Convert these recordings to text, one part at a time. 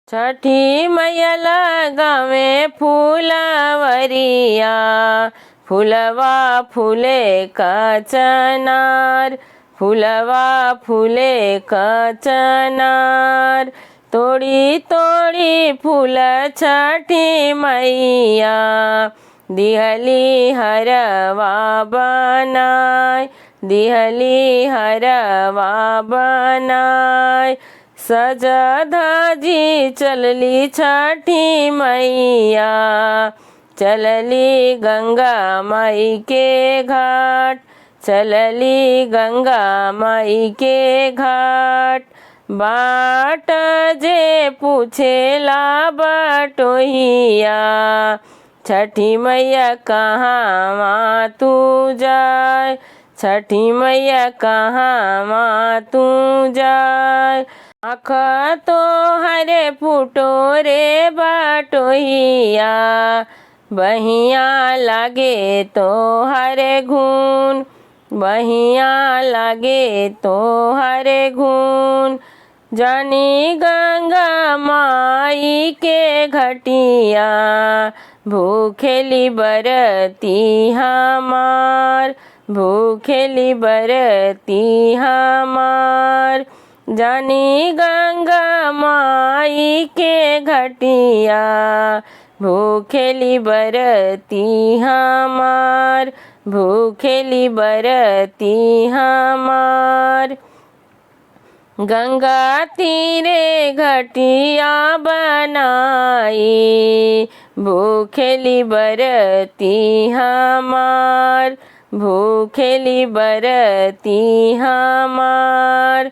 छठी मैया लगावे फूलवरिया, फूलवा फूले कचनार, फूलवा फूले कचनार। तोड़ी तोड़ी फूल छठी मैया, दिहली हरवा बनाय, दिहली हरवा बनाय। सज धजी चलली छठी मैया, चलली गंगा माई के घाट, चलली गंगा माई के घाट। बाट जे पूछेला बटोहिया, छठी मैया कहाँ तू जाय, छठी मैया कहाँ तू जाय। आँख तो हरे फूटो रे बटोहिया, बहिया लागे तो हरे घून, बहिया लागे तो हरे घून। जानी गंगा माई के घटिया, भूखेली बरती हमार, भूखेली बरती हमार। जानी गंगा माई के घटिया, भूखेली बरती हमार, भूखेली बरती हमार। गंगा तीरे घटिया बनाई, भूखेली बरती हमार, भूखेली बरती हमार।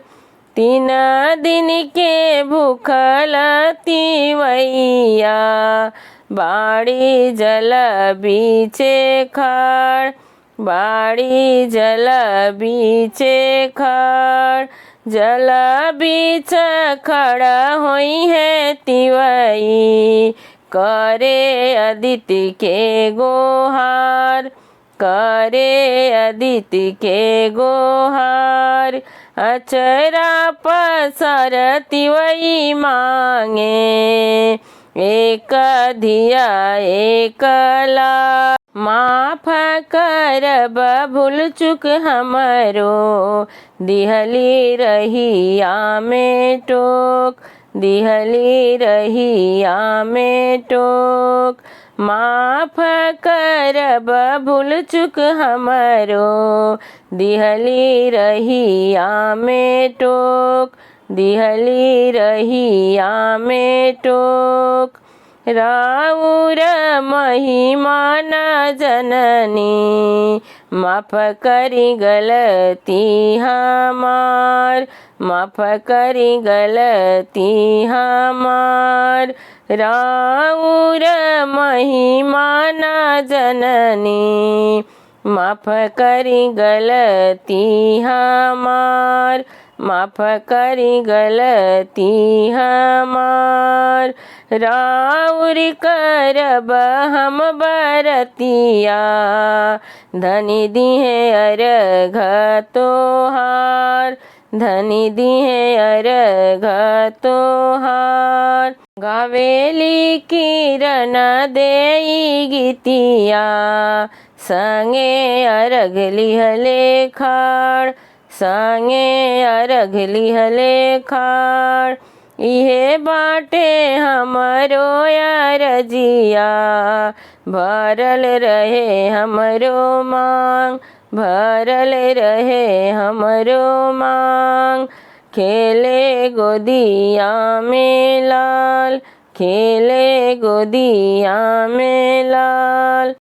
3 दिन के भूखल तिवैया, बाड़ी जल बीचे खाड़, बाड़ी जल बीचे खाड़। जल बीच खड़ा होई है तिवई, करे अदिति के गोहार, करे अदिति के गोहार। अचरा पसर तिवई मांगे, एक धिया एक लाल। माफ करब भूल चुक हमरो, दिहली रहिया में टोक, दिहली रहिया में टोक। माफ करब भूल चुक हमरो, दिहली रहिया में टोक, दिहली रहिया में टोक। राउर महिमा न जननी, माफ करी गलती हमार, माफ करी गलती हमार। राउर महिमा न जननी, माफ करी गलती हमार, माफ करी गलती हमार। राउर करब हम बरतिया, धनी दिहे अर्घ तोहार, धनी दिहे अर्घ तोहार। गावेली किरण देई गीतिया, संगे अर्घ लिहले खाड़, संगे अर्घ लिहले खाड़। इहे बाटे हमरो अरजिया, भरल रहे हमरो मांग, भरल रहे हमरो मांग। खेले गोदिया में लाल, खेले गोदिया में लाल।